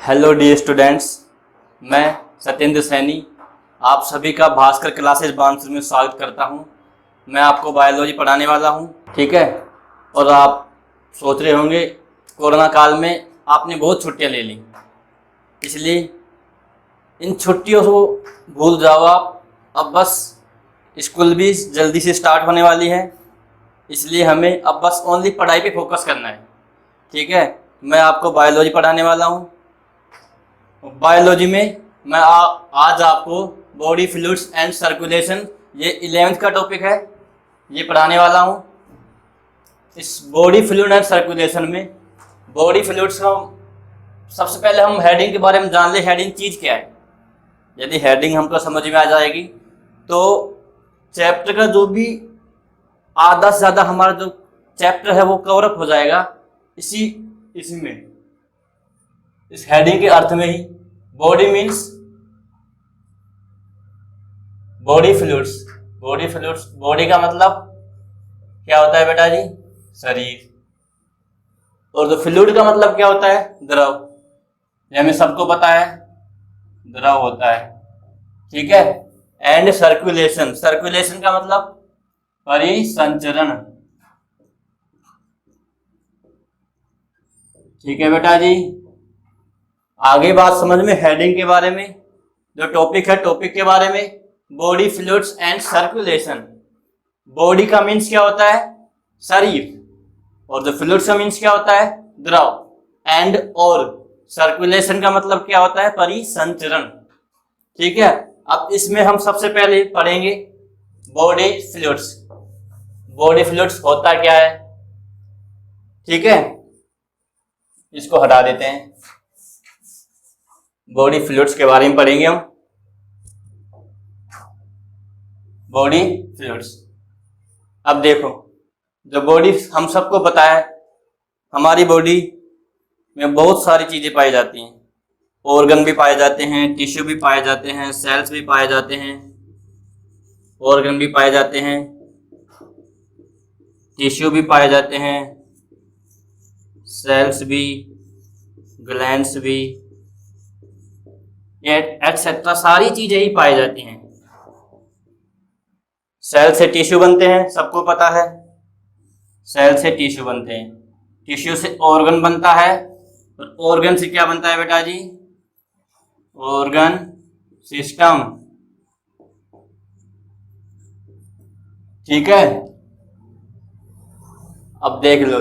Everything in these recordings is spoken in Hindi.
हेलो डियर स्टूडेंट्स, मैं सत्येंद्र सैनी आप सभी का भास्कर क्लासेस बानसूर में स्वागत करता हूं। मैं आपको बायोलॉजी पढ़ाने वाला हूं, ठीक है। और आप सोच रहे होंगे कोरोना काल में आपने बहुत छुट्टियां ले ली, इसलिए इन छुट्टियों को भूल जाओ आप। अब बस स्कूल भी जल्दी से स्टार्ट होने वाली है, इसलिए हमें अब बस ओनली पढ़ाई पे फोकस करना है, ठीक है। मैं आपको बायोलॉजी पढ़ाने वाला हूँ। बायोलॉजी में मैं आज आपको बॉडी फ्लूइड्स एंड सर्कुलेशन, ये 11th का टॉपिक है, ये पढ़ाने वाला हूँ। इस बॉडी फ्लूइड एंड सर्कुलेशन में बॉडी फ्लूइड्स का सबसे पहले हम हेडिंग के बारे में जान ले। हेडिंग चीज़ क्या है? यदि हेडिंग हमको समझ में आ जाएगी तो चैप्टर का जो भी आधा से ज़्यादा हमारा जो चैप्टर है वो कवर अप हो जाएगा इसी में, इस हेडिंग के अर्थ में ही। Body means body fluids. Body का मतलब क्या होता है बेटा जी? शरीर। और जो फ्लूइड का मतलब क्या होता है? द्रव। ये हमें सबको पता है, द्रव होता है, ठीक है। एंड सर्कुलेशन का मतलब परिसंचरण, ठीक है बेटा जी। आगे बात समझ में हेडिंग के बारे में, जो टॉपिक है टॉपिक के बारे में, body fluids and circulation. Body का मीन्स क्या होता है? शरीर। और जो फ्लूइड्स का मीन्स क्या होता है? द्रव। एंड और सर्कुलेशन का मतलब क्या होता है? परिसंचरण, ठीक है। अब इसमें हम सबसे पहले पढ़ेंगे बॉडी फ्लूइड्स। बॉडी फ्लूइड्स होता क्या है, ठीक है। इसको हटा देते हैं। बॉडी फ्लूइड्स के बारे में पढ़ेंगे हम। बॉडी फ्लूइड्स, अब देखो, जो बॉडी हम सबको पता है, हमारी बॉडी में बहुत सारी चीजें पाई जाती हैं। ऑर्गन भी पाए जाते हैं, टिश्यू भी पाए जाते हैं, सेल्स भी पाए जाते हैं। ऑर्गन भी पाए जाते हैं, टिश्यू भी पाए जाते हैं, सेल्स भी, ग्लैंड्स भी, एटसेट्रा सारी चीजें ही पाई जाती हैं। सेल से टिश्यू बनते हैं, सबको पता है। सेल से टिश्यू बनते हैं, टिश्यू से ऑर्गन बनता है, और ऑर्गन से क्या बनता है बेटा जी? ऑर्गन सिस्टम, ठीक है। अब देख लो,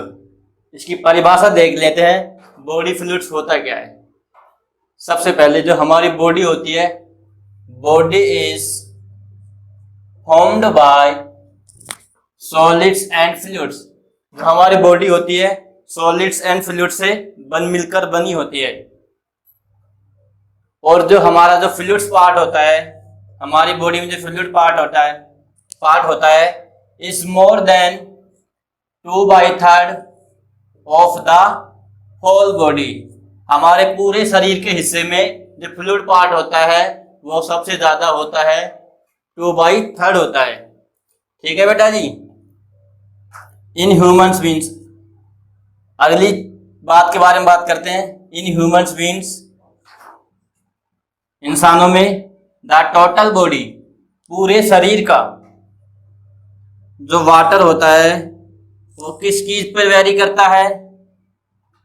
इसकी परिभाषा देख लेते हैं, बॉडी फ्लूइड्स होता क्या है। सबसे पहले जो हमारी बॉडी होती है, body is formed by solids and fluids. जो हमारी बॉडी होती है सॉलिड्स एंड फ्लूइड्स से मिलकर बनी होती है। और जो हमारा जो फ्लूइड्स पार्ट होता है, हमारी बॉडी में जो फ्लूइड पार्ट होता है is more than 2/3 of the whole body. हमारे पूरे शरीर के हिस्से में जो फ्लूइड पार्ट होता है वो सबसे ज्यादा होता है, 2/3 होता है, ठीक है बेटा जी। इन ह्यूमंस बींग्स, अगली बात के बारे में बात करते हैं। इन ह्यूमंस बींग्स, इंसानों में, द टोटल बॉडी, पूरे शरीर का जो वाटर होता है वो किस चीज पर वेरी करता है?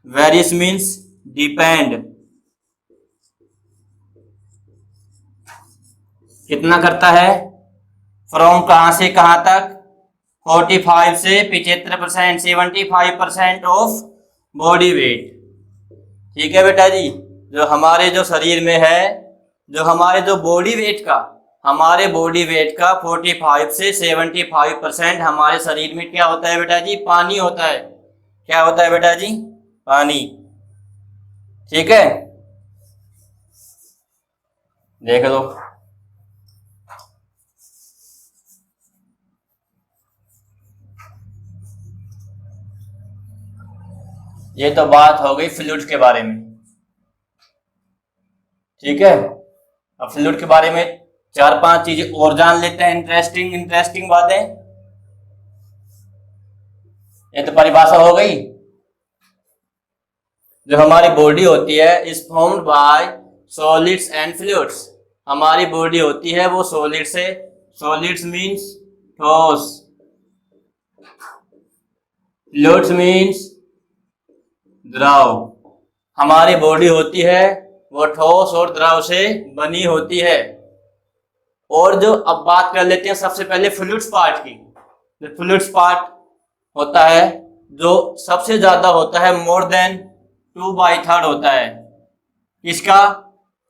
Various means depend. कितना करता है? फ्रॉम कहां से कहां तक? 45 से 75%, 75% ऑफ बॉडी वेट, ठीक है बेटा जी। जो हमारे जो शरीर में है, जो हमारे जो बॉडी वेट का, हमारे बॉडी वेट का 45 से 75% हमारे शरीर में क्या होता है बेटा जी? पानी होता है। क्या होता है बेटा जी? पानी, ठीक है। देख लो, ये तो बात हो गई फ्लूइड के बारे में, ठीक है। अब फ्लूइड के बारे में 4-5 चीजें और जान लेते हैं, इंटरेस्टिंग बातें। ये तो परिभाषा हो गई। जो हमारी बॉडी होती है is formed by solids and fluids. हमारी बॉडी होती है वो सॉलिड से, सॉलिड्स मीन्स ठोस, फ्लूइड्स मीन्स द्रव। हमारी बॉडी होती है वो ठोस और द्रव से बनी होती है। और जो अब बात कर लेते हैं सबसे पहले फ्लूइड्स पार्ट की। जो फ्लूइड्स पार्ट होता है जो सबसे ज्यादा होता है, मोर देन 2/3 होता है। इसका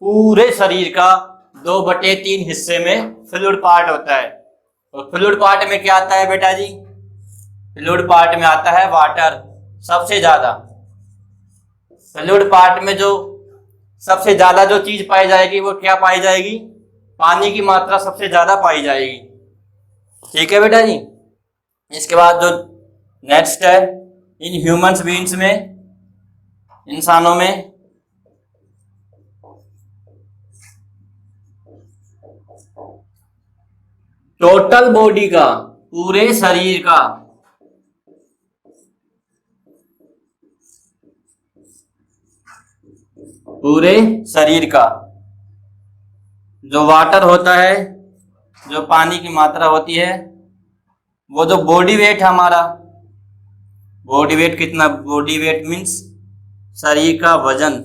पूरे शरीर का 2/3 हिस्से में फ्लूइड पार्ट होता है। और फ्लूइड पार्ट में क्या आता है बेटा जी? फ्लूइड पार्ट में आता है वाटर सबसे ज्यादा। फ्लूइड पार्ट में जो सबसे ज्यादा जो चीज पाई जाएगी वो क्या पाई जाएगी? पानी की मात्रा सबसे ज्यादा पाई जाएगी। ठीक है बेटा जी। इसके बाद जो नेक्स्ट है, इन ह्यूमंस बीइंग्स में, इंसानों में टोटल बॉडी का, पूरे शरीर का जो वाटर होता है, जो पानी की मात्रा होती है, वो जो बॉडी वेट है हमारा, बॉडी वेट कितना? बॉडी वेट मीन्स शरीर का वजन।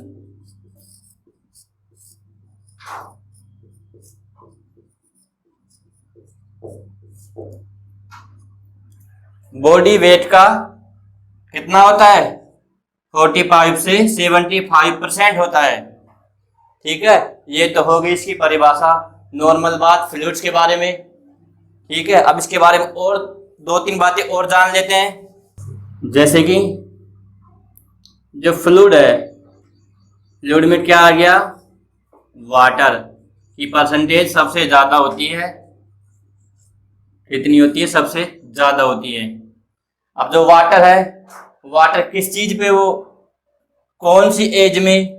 बॉडी वेट का कितना होता है? 45 से 75% होता है। ठीक है, ये तो होगी इसकी परिभाषा, नॉर्मल बात फ्लूइड्स के बारे में। ठीक है, अब इसके बारे में और 2-3 बातें और जान लेते हैं। जैसे कि जो फ्लूइड है, फ्लूइड में क्या आ गया? वाटर की परसेंटेज सबसे ज्यादा होती है। कितनी होती है? सबसे ज्यादा होती है। अब जो वाटर है, वाटर किस चीज पे, वो कौन सी एज में?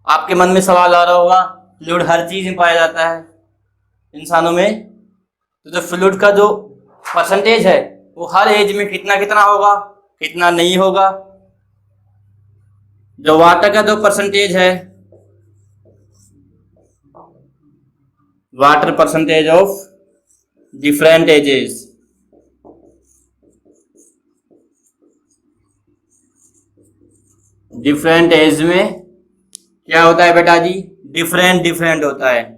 आपके मन में सवाल आ रहा होगा, फ्लूइड हर चीज में पाया जाता है इंसानों में, तो जो फ्लूइड का जो परसेंटेज है वो हर एज में कितना कितना होगा, कितना नहीं होगा? जो वाटर का जो परसेंटेज है, water percentage of different ages, different age में क्या होता है बेटा जी? डिफरेंट डिफरेंट होता है।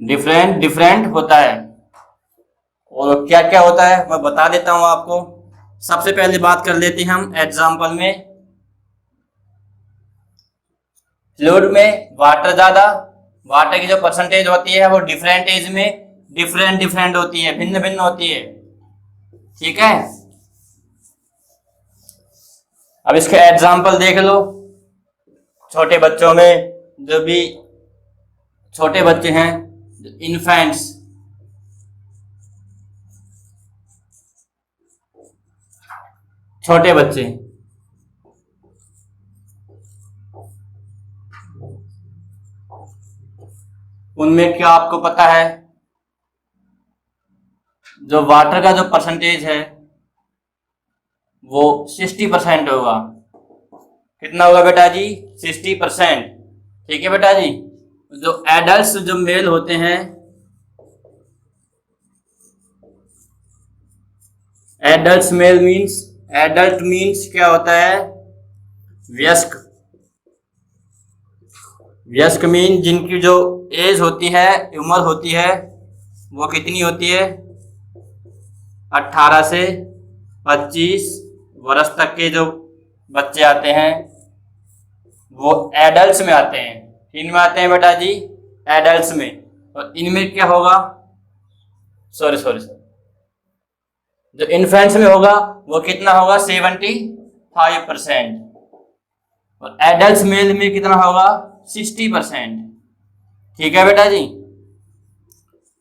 डिफरेंट डिफरेंट होता है। और क्या क्या होता है मैं बता देता हूं आपको। सबसे पहले बात कर लेते हैं हम एग्जाम्पल में। फ्लूइड में वाटर ज्यादा, वाटर की जो परसेंटेज होती है वो डिफरेंट एज में डिफरेंट डिफरेंट होती है, भिन्न भिन्न होती है। ठीक है, अब इसके एग्जाम्पल देख लो। छोटे बच्चों में, जो भी छोटे बच्चे हैं, इन्फेंट्स, छोटे बच्चे, उनमें क्या आपको पता है? जो वाटर का जो परसेंटेज है वो 60% होगा। कितना होगा बेटा जी? 60%। ठीक है बेटा जी। जो एडल्ट्स जो मेल होते हैं, adult mail means, adult means क्या होता है? वयस्क। वयस्क मीन जिनकी जो एज होती है, उम्र होती है, वो कितनी होती है? 18 से 25 वर्ष तक के जो बच्चे आते हैं वो एडल्ट्स में आते हैं। इनमें आते हैं बेटा जी? एडल्ट्स में। और इनमें क्या होगा? सॉरी, जो इन्फेंट्स में होगा वो कितना होगा? 75%। और एडल्ट्स मेल में कितना होगा? 60%। ठीक है बेटा जी।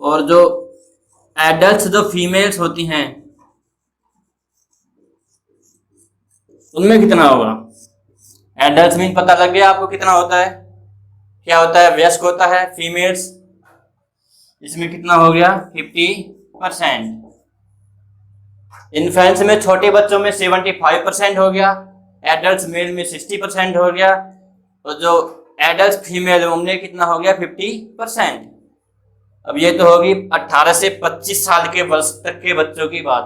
और जो एडल्ट्स जो फीमेल्स होती हैं उनमें कितना होगा? एडल्ट्स मीन पता लग गया आपको कितना होता है? क्या होता है? वयस्क होता है, फीमेल्स। इसमें कितना हो गया 50%। इन्फेंट्स में छोटे बच्चों में 75% हो गया, एडल्ट मेल में 60% हो गया, और जो एडल्ट फीमेल है उनमें कितना हो गया 50%। अब ये तो होगी 18 से 25 साल के वर्ष तक के बच्चों की बात।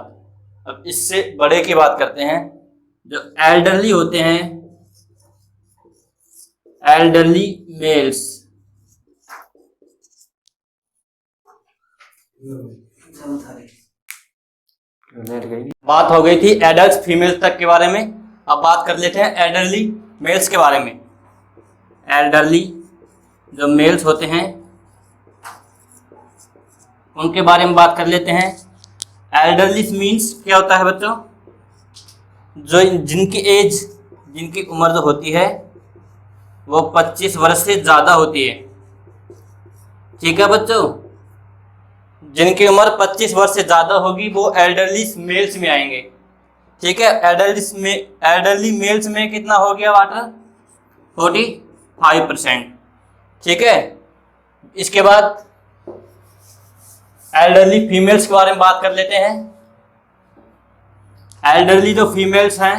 अब इससे बड़े की बात करते हैं, जो एल्डरली होते हैं, एल्डरली मेल्स। बात हो गई थी एडल्ट फीमेल्स तक के बारे में, अब बात कर लेते हैं एल्डरली मेल्स के बारे में। एल्डरली जो मेल्स होते हैं उनके बारे में बात कर लेते हैं। एल्डरली मीन्स क्या होता है बच्चों, जो जिनकी उम्र जो होती है वो 25 वर्ष से ज़्यादा होती है। ठीक है बच्चों, जिनकी उम्र 25 वर्ष से ज़्यादा होगी वो एल्डरली मेल्स में आएंगे। ठीक है, एल्डरली मेल्स में कितना हो गया वाटर 45%। ठीक है, इसके बाद एल्डरली फीमेल्स के बारे में बात कर लेते हैं। एल्डरली जो फीमेल्स हैं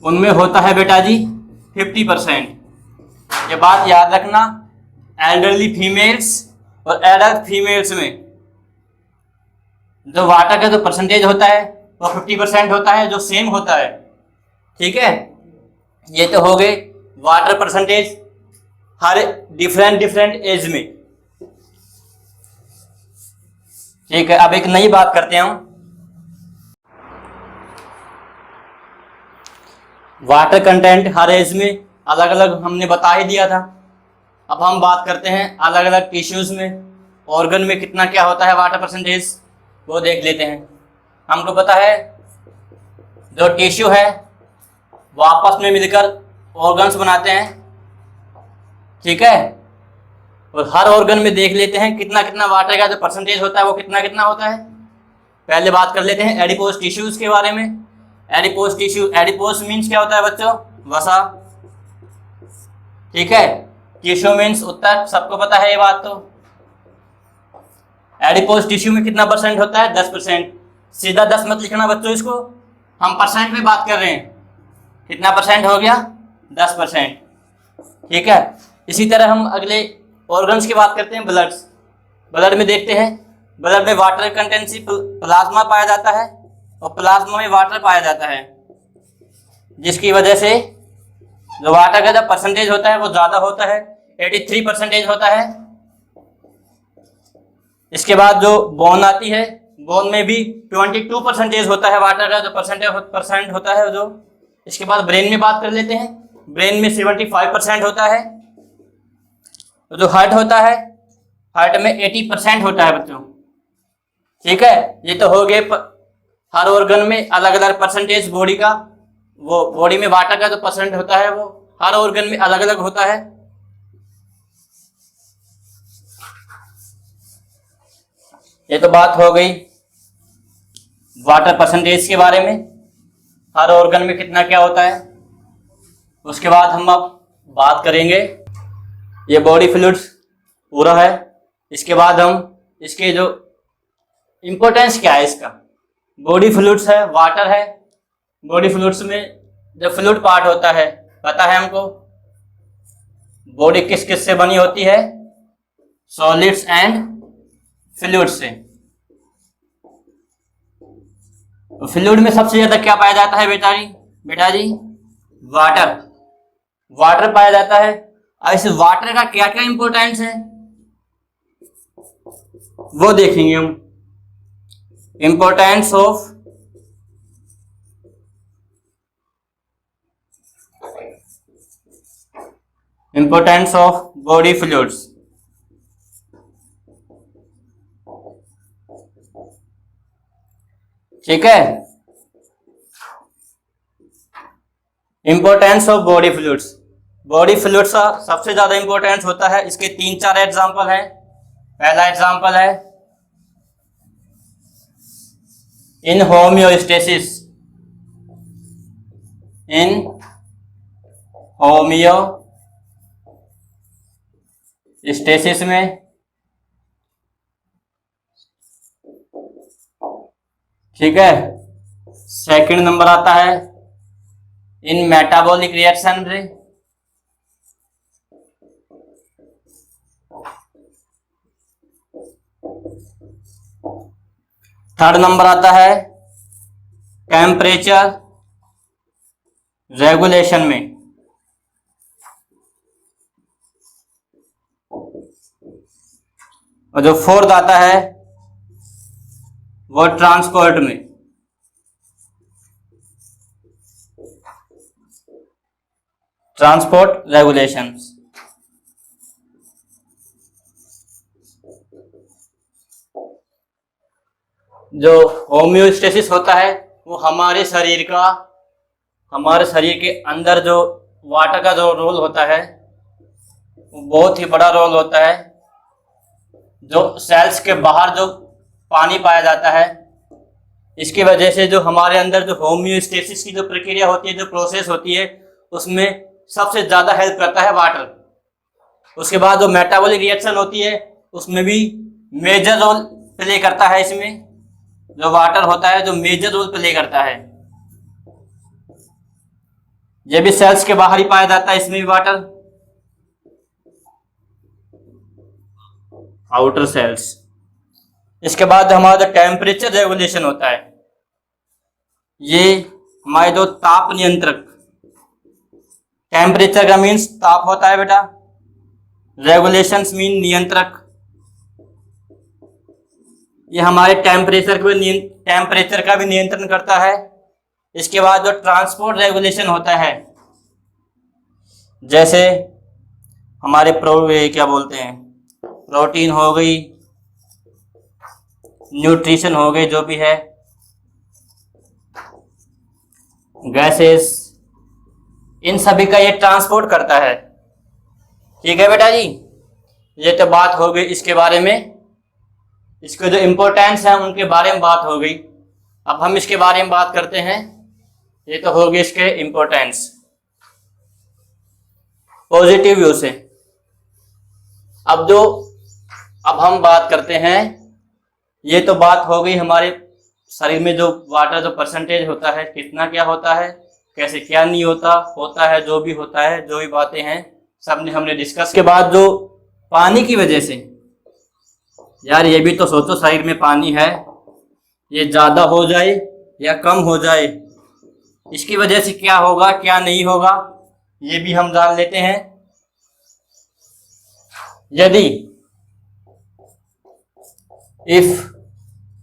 उनमें होता है बेटा जी 50%। ये बात याद रखना, एल्डरली फीमेल्स और एडल्ट फीमेल्स में जो वाटर का जो परसेंटेज होता है वो 50% होता है, जो सेम होता है। ठीक है, ये तो हो गए वाटर परसेंटेज हर डिफरेंट एज में। ठीक है, अब एक नई बात करते हैं हम। वाटर कंटेंट हर एज में अलग अलग हमने बता ही दिया था। अब हम बात करते हैं अलग अलग टिश्यूज में, ऑर्गन में कितना क्या होता है वाटर परसेंटेज, वो देख लेते हैं। हमको पता है जो टिश्यू है वो आपस में मिलकर ऑर्गन्स बनाते हैं। ठीक है, और हर ऑर्गन में देख लेते हैं कितना कितना वाटर का जो परसेंटेज होता है वो कितना कितना होता है। पहले बात कर लेते हैं एडिपोज टिश्यूज के बारे में। एडिपोज टिश्यू, एडिपोज मीन्स क्या होता है बच्चों, वसा। ठीक है, टिश्यू मीन्स उत्तर, सबको पता है ये बात। तो एडिपोज टिश्यू में कितना परसेंट होता है 10%। सीधा 10 मत लिखना बच्चों, इसको हम परसेंट में बात कर रहे हैं। कितना परसेंट हो गया 10%। ठीक है, इसी तरह हम अगले ऑर्गन्स की बात करते हैं। ब्लड में देखते हैं, ब्लड में वाटर कंटेंसी प्लाज्मा पाया जाता है और प्लाज्मा में वाटर पाया जाता है, जिसकी वजह से जो वाटर का जो परसेंटेज होता है वो ज़्यादा होता है, 83% होता है। इसके बाद जो बोन आती है, बोन में भी 22% होता है वाटर का जो परसेंट होता है जो। इसके बाद ब्रेन में बात कर लेते हैं। ब्रेन में 75% होता है। जो हार्ट होता है, हार्ट में 80% होता है बच्चों। ठीक है, ये तो हो गए हर ऑर्गन में अलग अलग परसेंटेज बॉडी का। वो बॉडी में वाटर का जो परसेंट होता है वो हर ऑर्गन में अलग अलग होता है। ये तो बात हो गई वाटर परसेंटेज के बारे में, हर ऑर्गन में कितना क्या होता है। उसके बाद हम अब बात करेंगे, ये बॉडी फ्लूइड्स पूरा है। इसके बाद हम इसके जो इम्पोर्टेंस क्या है इसका, बॉडी फ्लूइड्स है, वाटर है। बॉडी फ्लूइड्स में जो फ्लूइड पार्ट होता है पता है हमको, बॉडी किस किस से बनी होती है, सॉलिड्स एंड फ्लूइड से। फ्लूइड में सबसे ज्यादा क्या पाया जाता है बेटा जी वाटर। वाटर पाया जाता है। अब इस वाटर का क्या क्या इंपॉर्टेंस है वो देखेंगे हम। Importance of body fluids. ठीक है, importance of body fluids. Body fluids का सबसे ज्यादा इंपॉर्टेंस होता है। इसके 3-4 एग्जांपल हैं। पहला एग्जांपल है इन होम्योस्टेसिस। इन होमियो स्टेसिस में, ठीक है। सेकंड नंबर आता है इन मेटाबॉलिक रिएक्शन रे, थर्ड नंबर आता है टेम्परेचर रेगुलेशन में, और जो फोर्थ आता है वो ट्रांसपोर्ट में। Transport regulations. जो होम्योस्टेसिस होता है वो हमारे शरीर के अंदर जो वाटर का जो रोल होता है वो बहुत ही बड़ा रोल होता है। जो सेल्स के बाहर जो पानी पाया जाता है, इसकी वजह से जो हमारे अंदर जो होम्योस्टेसिस की जो प्रक्रिया होती है, जो प्रोसेस होती है, उसमें सबसे ज़्यादा हेल्प करता है वाटर। उसके बाद जो मेटाबॉलिक रिएक्शन होती है उसमें भी मेजर रोल प्ले करता है। इसमें जो वाटर होता है जो मेजर रोल प्ले करता है, यह भी सेल्स के बाहर ही पाया जाता है। इसमें भी वाटर, आउटर सेल्स। इसके बाद हमारा जो टेम्परेचर रेगुलेशन होता है, ये हमारे जो ताप नियंत्रक, टेम्परेचर का मीन्स ताप होता है बेटा, रेगुलेशंस मीन नियंत्रक। ये हमारे टेम्परेचर का भी नियंत्रण करता है। इसके बाद जो ट्रांसपोर्ट रेगुलेशन होता है, जैसे हमारे क्या बोलते हैं, प्रोटीन हो गई, न्यूट्रिशन हो गई, जो भी है, गैसेस, इन सभी का ये ट्रांसपोर्ट करता है। ठीक है बेटा जी, ये तो बात हो गई इसके बारे में। इसके जो इम्पोर्टेंस है उनके बारे में बात हो गई। अब हम इसके बारे में बात करते हैं। ये तो हो गए इसके इम्पोर्टेंस पॉजिटिव व्यू से। अब हम बात करते हैं, ये तो बात हो गई हमारे शरीर में जो वाटर जो परसेंटेज होता है, कितना क्या होता है, कैसे क्या नहीं होता है, जो भी होता है, जो भी बातें हैं सब हमने डिस्कस। के बाद जो पानी की वजह से, यार ये भी तो सोचो, शरीर में पानी है, ये ज़्यादा हो जाए या कम हो जाए, इसकी वजह से क्या होगा क्या नहीं होगा, ये भी हम जान लेते हैं।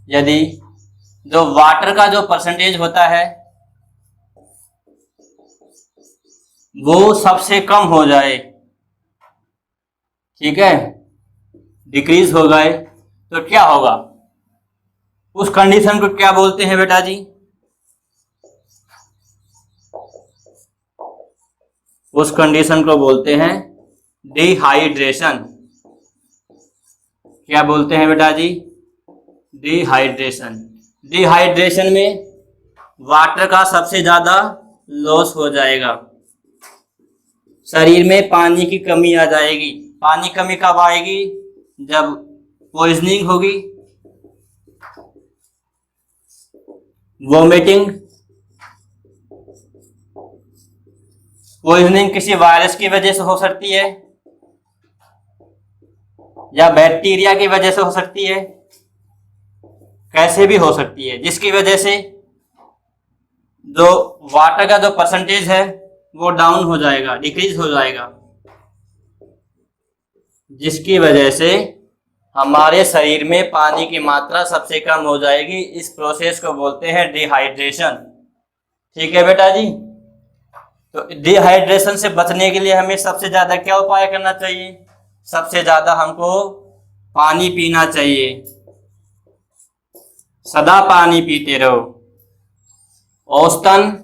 यदि जो वाटर का जो परसेंटेज होता है वो सबसे कम हो जाए, ठीक है, डिक्रीज हो गए, तो क्या होगा? उस कंडीशन को क्या बोलते हैं बेटा जी? उस कंडीशन को बोलते हैं डिहाइड्रेशन। क्या बोलते हैं बेटा जी? डिहाइड्रेशन। डिहाइड्रेशन में वाटर का सबसे ज्यादा लॉस हो जाएगा, शरीर में पानी की कमी आ जाएगी। पानी कमी कब आएगी? जब पॉइजनिंग होगी, वोमिटिंग। पॉइजनिंग किसी वायरस की वजह से हो सकती है या बैक्टीरिया की वजह से हो सकती है, कैसे भी हो सकती है, जिसकी वजह से जो वाटर का जो परसेंटेज है वो डाउन हो जाएगा, डिक्रीज हो जाएगा, जिसकी वजह से हमारे शरीर में पानी की मात्रा सबसे कम हो जाएगी। इस प्रोसेस को बोलते हैं डिहाइड्रेशन। ठीक है बेटा जी। तो डिहाइड्रेशन से बचने के लिए हमें सबसे ज्यादा क्या उपाय करना चाहिए? सबसे ज्यादा हमको पानी पीना चाहिए, सदा पानी पीते रहो। औसतन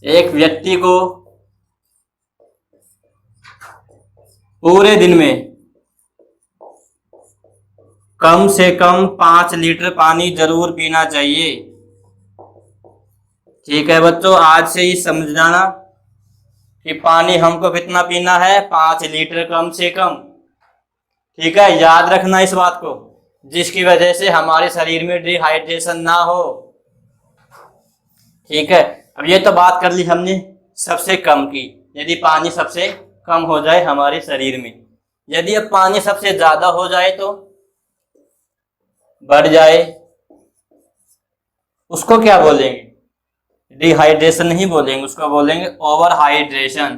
एक व्यक्ति को पूरे दिन में कम से कम 5 लीटर पानी जरूर पीना चाहिए। ठीक है बच्चों, आज से ही समझ जाना कि पानी हमको कितना पीना है, 5 लीटर कम से कम। ठीक है, याद रखना इस बात को, जिसकी वजह से हमारे शरीर में डिहाइड्रेशन ना हो। ठीक है, अब ये तो बात कर ली हमने सबसे कम की, यदि पानी सबसे कम हो जाए हमारे शरीर में। यदि अब पानी सबसे ज्यादा हो जाए तो बढ़ जाए, उसको क्या बोलेंगे? डिहाइड्रेशन नहीं बोलेंगे, उसको बोलेंगे ओवर हाइड्रेशन।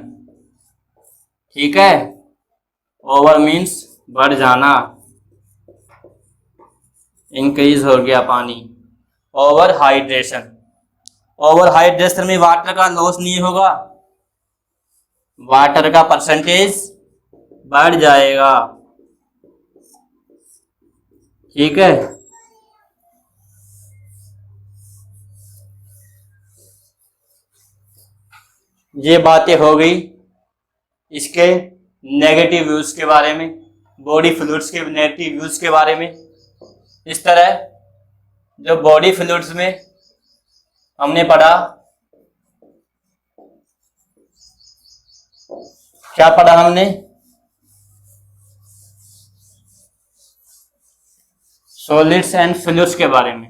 ठीक है, ओवर मीन्स बढ़ जाना, इंक्रीज हो गया पानी, ओवर हाइड्रेशन। ओवर हाइड्रेशन में वाटर का लॉस नहीं होगा, वाटर का परसेंटेज बढ़ जाएगा। ठीक है, ये बातें हो गई इसके नेगेटिव यूज के बारे में, बॉडी फ्लूइड्स के नेगेटिव यूज के बारे में। इस तरह जो बॉडी फ्लूइड्स में हमने पढ़ा, क्या पढ़ा हमने? सॉलिड्स एंड फ्लूइड्स के बारे में।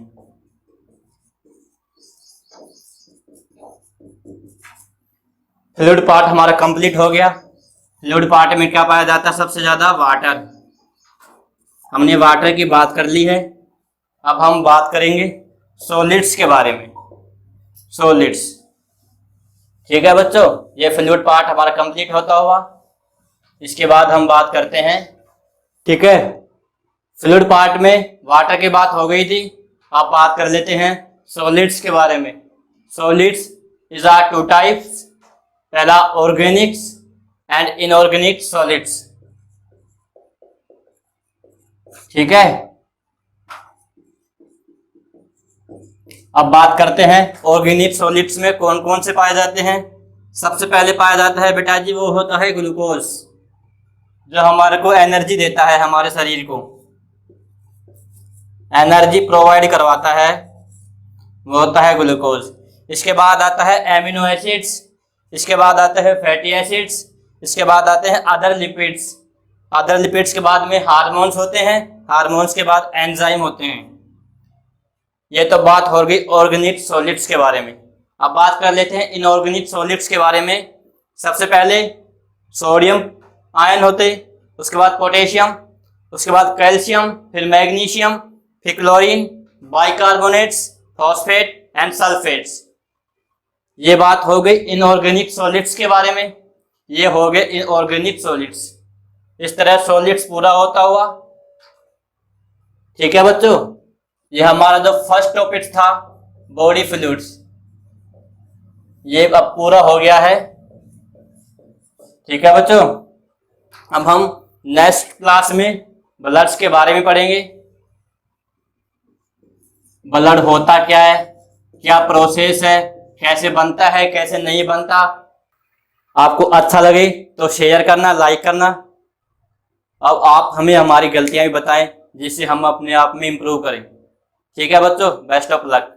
फ्लूइड पार्ट हमारा कंप्लीट हो गया। फ्लूइड पार्ट में क्या पाया जाता है? सबसे ज्यादा वाटर। हमने वाटर की बात कर ली है, अब हम बात करेंगे सॉलिड्स के बारे में। सॉलिड्स, ठीक है बच्चों, ये फ्लूइड पार्ट हमारा कंप्लीट होता हुआ, इसके बाद हम बात करते हैं। ठीक है, फ्लूइड पार्ट में वाटर की बात हो गई थी, अब बात कर लेते हैं सॉलिड्स के बारे में। सॉलिड्स इज आर 2 टाइप्स, पहला ऑर्गेनिक्स एंड इनऑर्गेनिक सॉलिड्स। ठीक है, अब बात करते हैं ऑर्गेनिक सॉलिड्स में कौन कौन से पाए जाते हैं। सबसे पहले पाया जाता है बेटा जी, वो होता है ग्लूकोज, जो हमारे को एनर्जी देता है, हमारे शरीर को एनर्जी प्रोवाइड करवाता है, वो होता है ग्लूकोज। इसके बाद आता है एमिनो एसिड्स, इसके बाद आते हैं फैटी एसिड्स, इसके बाद आते हैं अदर लिपिड्स। अदर लिपिड्स के बाद में हार्मोन्स होते हैं, हार्मोन्स के बाद एंजाइम होते हैं। ये तो बात हो गई ऑर्गेनिक सॉलिड्स के बारे में। अब बात कर लेते हैं इनऑर्गेनिक सॉलिड्स के बारे में। सबसे पहले सोडियम आयन होते, उसके बाद पोटेशियम, उसके बाद कैल्शियम, फिर मैग्नीशियम, फिर chlorine, bicarbonates, phosphate and sulphates. ये बात हो गई इनऑर्गेनिक सॉलिड्स के बारे में, ये हो गए इनऑर्गेनिक सॉलिड्स। इस तरह सॉलिड्स पूरा होता हुआ। ठीक है बच्चों, ये हमारा जो फर्स्ट टॉपिक था बॉडी फ्लूइड्स, ये अब पूरा हो गया है। ठीक है बच्चों, अब हम नेक्स्ट क्लास में ब्लड्स के बारे में पढ़ेंगे। ब्लड होता क्या है, क्या प्रोसेस है, कैसे बनता है, कैसे नहीं बनता। आपको अच्छा लगे तो शेयर करना, लाइक करना। अब आप हमें हमारी गलतियां भी बताएं, जिससे हम अपने आप में इम्प्रूव करें। ठीक है बच्चों, बेस्ट ऑफ लक।